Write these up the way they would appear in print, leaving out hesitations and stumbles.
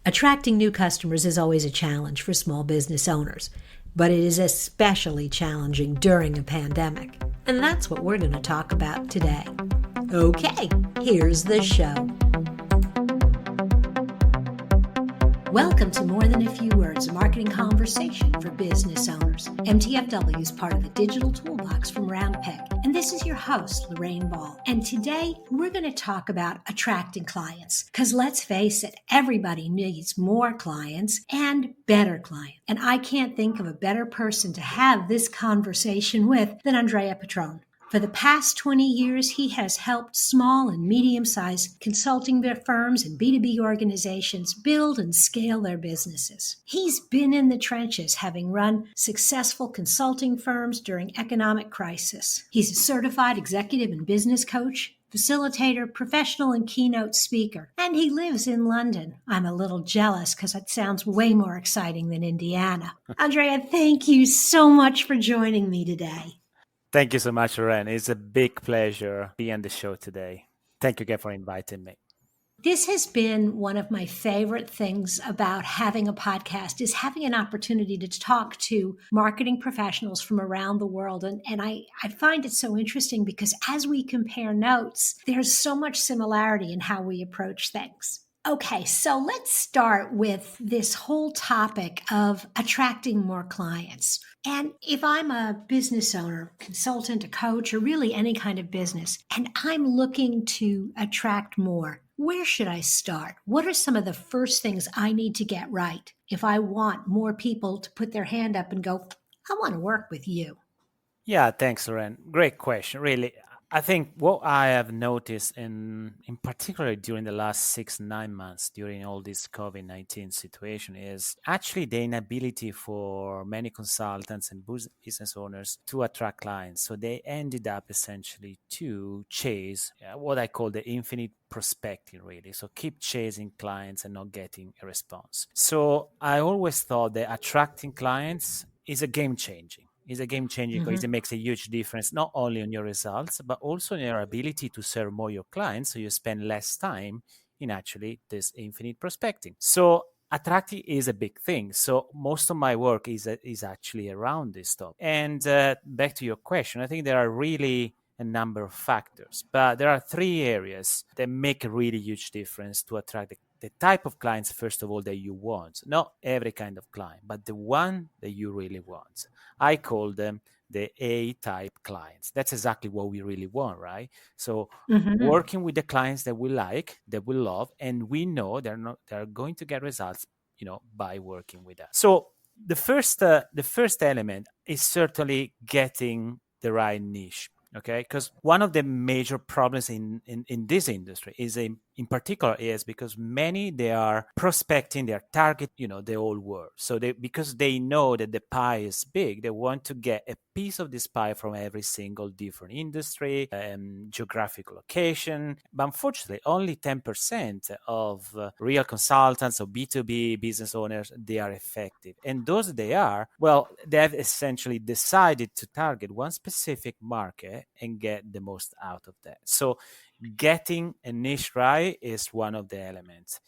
Attracting new customers is always a challenge for small business owners, but it is especially challenging during a pandemic. And that's what we're going to talk about today. Okay, here's the show. Welcome to More Than a Few Words, a marketing conversation for business owners. MTFW is part of the digital toolbox from Roundpeg, and this is your host, Lorraine Ball. And today, we're going to talk about attracting clients, because let's face it, everybody needs more clients and better clients. And I can't think of a better person to have this conversation with than Andrea Petrone. For the past 20 years, he has helped small and medium-sized consulting firms and B2B organizations build and scale their businesses. He's been in the trenches, having run successful consulting firms during economic crisis. He's a certified executive and business coach, facilitator, professional, and keynote speaker. And he lives in London. I'm a little jealous because it sounds way more exciting than Indiana. Andrea, thank you so much for joining me today. Thank you so much, Ren. It's a big pleasure being on the show today. Thank you again for inviting me. This has been one of my favorite things about having a podcast is having an opportunity to talk to marketing professionals from around the world. And I find it so interesting because as we compare notes, there's so much similarity in how we approach things. Okay, so let's start with this whole topic of attracting more clients. And if I'm a business owner, consultant, a coach, or really any kind of business, and I'm looking to attract more, where should I start? What are some of the first things I need to get right if I want more people to put their hand up and go, I want to work with you? Yeah, thanks, Ren. Great question. Really, I think what I have noticed in particular during the last 6-9 months during all this COVID-19 situation is actually the inability for many consultants and business owners to attract clients. So they ended up essentially to chase what I call the infinite prospecting, really. So keep chasing clients and not getting a response. So I always thought that attracting clients is a game changing. Is a game changing because it makes a huge difference not only on your results but also in your ability to serve more your clients, so you spend less time in actually this infinite prospecting. So attracting is a big thing. So most of my work is actually around this topic. And back to your question, I think there are really a number of factors, but there are three areas that make a really huge difference to attract the type of clients, first of all, that you want. Not every kind of client, but the one that you really want. I call them the A-type clients. That's exactly what we really want, right? So working with the clients that we like, that we love, and we know they're going to get results, by working with us. So the first element is certainly getting the right niche. Okay, because one of the major problems in this industry is in particular is because many they are prospecting their target, the whole world. So because they know that the pie is big, they want to get a piece of this pie from every single different industry and geographical location. But unfortunately, only 10% of real consultants or B2B business owners, they are effective. And those they are, well, they have essentially decided to target one specific market and get the most out of that. So getting a niche right is one of the elements.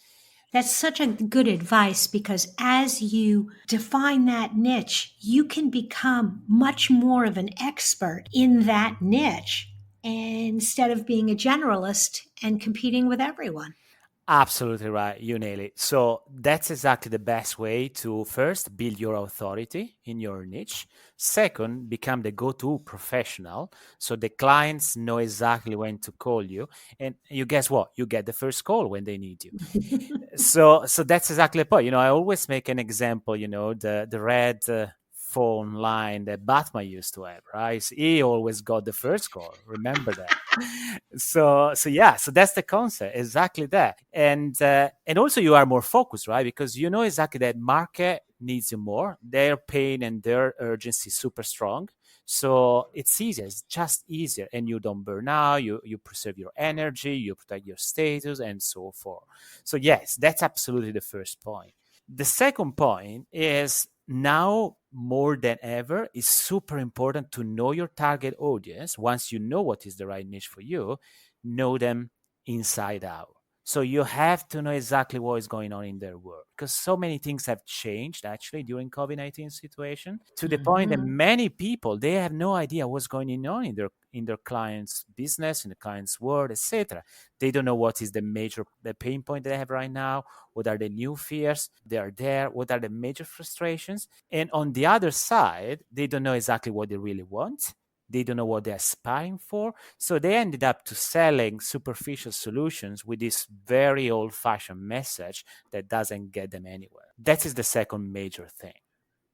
That's such a good advice because as you define that niche, you can become much more of an expert in that niche instead of being a generalist and competing with everyone. Absolutely right. You nail it. So that's exactly the best way to first build your authority in your niche. Second, become the go-to professional. So the clients know exactly when to call you. And you guess what? You get the first call when they need you. So that's exactly the point. I always make an example, the red phone line that Batman used to have, right? So he always got the first call. Remember that. So that's the concept, exactly that. And also you are more focused, right? Because you know exactly that market needs you more. Their pain and their urgency is super strong. So it's easier. It's just easier. And you don't burn out. You preserve your energy. You protect your status and so forth. So yes, that's absolutely the first point. The second point is now more than ever, it's super important to know your target audience. Once you know what is the right niche for you, know them inside out. So you have to know exactly what is going on in their world, because so many things have changed actually during COVID-19 situation, to the point that Hmm. many people, they have no idea what's going on in their client's business, in the client's world, etc. They don't know what is the pain point they have right now, what are the new fears they are there, what are the major frustrations. And on the other side, they don't know exactly what they really want. They don't know what they're aspiring for, so they ended up to selling superficial solutions with this very old-fashioned message that doesn't get them anywhere. That is the second major thing.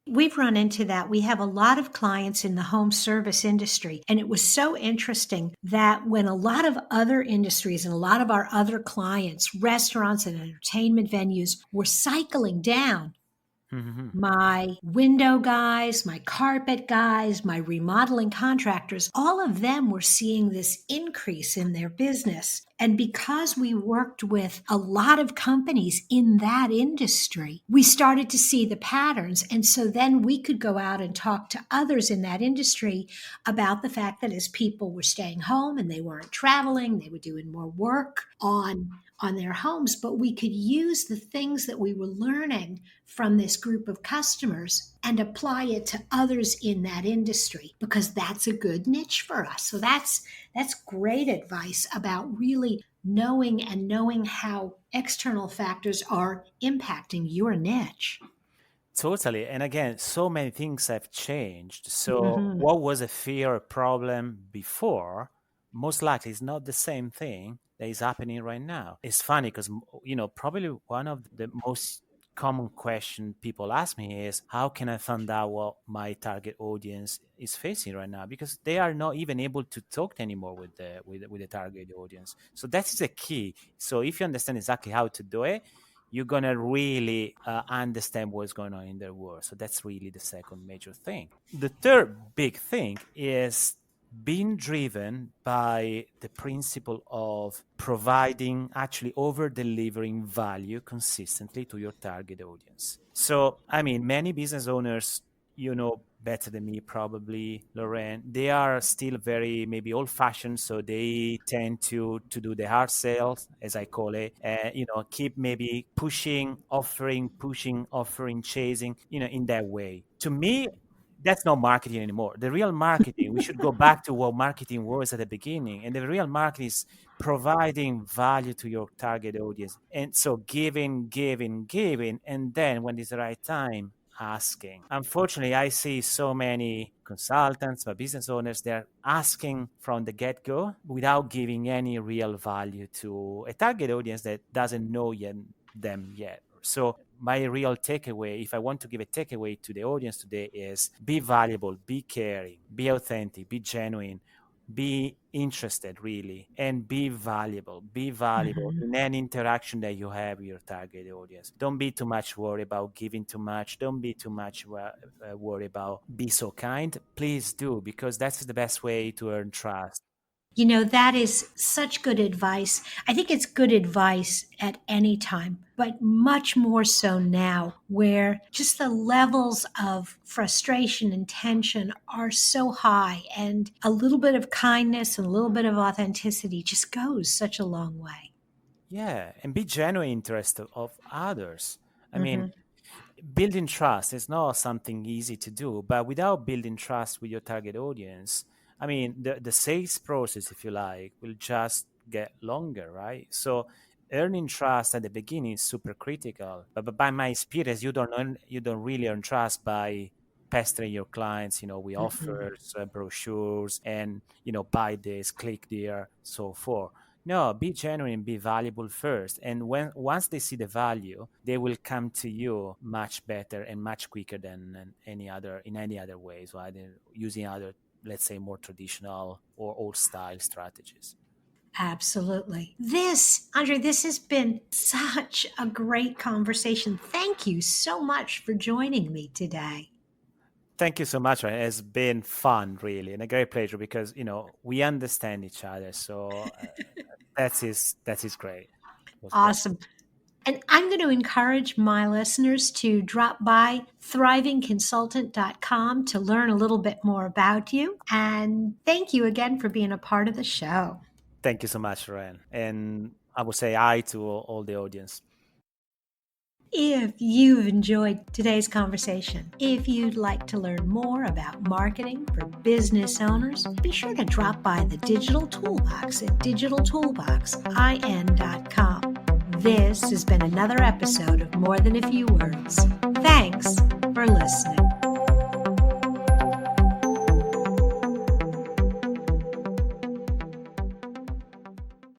We've run into that. We have a lot of clients in the home service industry. And it was so interesting that when a lot of other industries and a lot of our other clients, restaurants and entertainment venues, were cycling down, Mhm. my window guys, my carpet guys, my remodeling contractors, all of them were seeing this increase in their business. And because we worked with a lot of companies in that industry, we started to see the patterns. And so then we could go out and talk to others in that industry about the fact that as people were staying home and they weren't traveling, they were doing more work on their homes, but we could use the things that we were learning from this group of customers and apply it to others in that industry because that's a good niche for us. So that's great advice about really knowing how external factors are impacting your niche. Totally. And again, so many things have changed. So, Hmm. what was a fear or problem before, most likely is not the same thing that is happening right now. It's funny because, probably one of the most common question people ask me is, how can I find out what my target audience is facing right now? Because they are not even able to talk anymore with the target audience. So that's the key. So if you understand exactly how to do it, you're gonna really understand what's going on in their world. So that's really the second major thing. The third big thing is being driven by the principle of providing, actually over delivering value consistently to your target audience. So, I mean, many business owners, you know better than me probably, Lorraine, they are still very maybe old fashioned, so they tend to do the hard sales, as I call it, keep maybe pushing, offering, chasing, in that way. To me, that's not marketing anymore. The real marketing, we should go back to what marketing was at the beginning. And the real marketing is providing value to your target audience. And so giving, and then when it's the right time, asking. Unfortunately, I see so many consultants or business owners, they're asking from the get go without giving any real value to a target audience that doesn't know them yet. So, my real takeaway, if I want to give a takeaway to the audience today, is be valuable, be caring, be authentic, be genuine, be interested really, and be valuable. Be valuable Hmm. in any interaction that you have with your target audience. Don't be too much worried about giving too much. Don't be too much worried about be so kind. Please do, because that's the best way to earn trust. That is such good advice. I think it's good advice at any time, but much more so now, where just the levels of frustration and tension are so high, and a little bit of kindness and a little bit of authenticity just goes such a long way. Yeah, and be genuine interest of others. I mean, Hmm. building trust is not something easy to do, but without building trust with your target audience, I mean, the sales process, if you like, will just get longer, right? So earning trust at the beginning is super critical. But by my experience, you don't really earn trust by pestering your clients, with Hmm. offers, brochures, and buy this, click there, so forth. No, be genuine, be valuable first. And once they see the value, they will come to you much better and much quicker than any other way. So either using other, let's say, more traditional or old style strategies. Absolutely. Andre, this has been such a great conversation. Thank you so much for joining me today. Thank you so much. Ryan. It's been fun, really, and a great pleasure because we understand each other. So that is great. It was great. Awesome. And I'm going to encourage my listeners to drop by thrivingconsultant.com to learn a little bit more about you. And thank you again for being a part of the show. Thank you so much, Ryan. And I would say hi to all the audience. If you've enjoyed today's conversation, if you'd like to learn more about marketing for business owners, be sure to drop by the Digital Toolbox at digitaltoolboxin.com. This has been another episode of More Than a Few Words. Thanks for listening.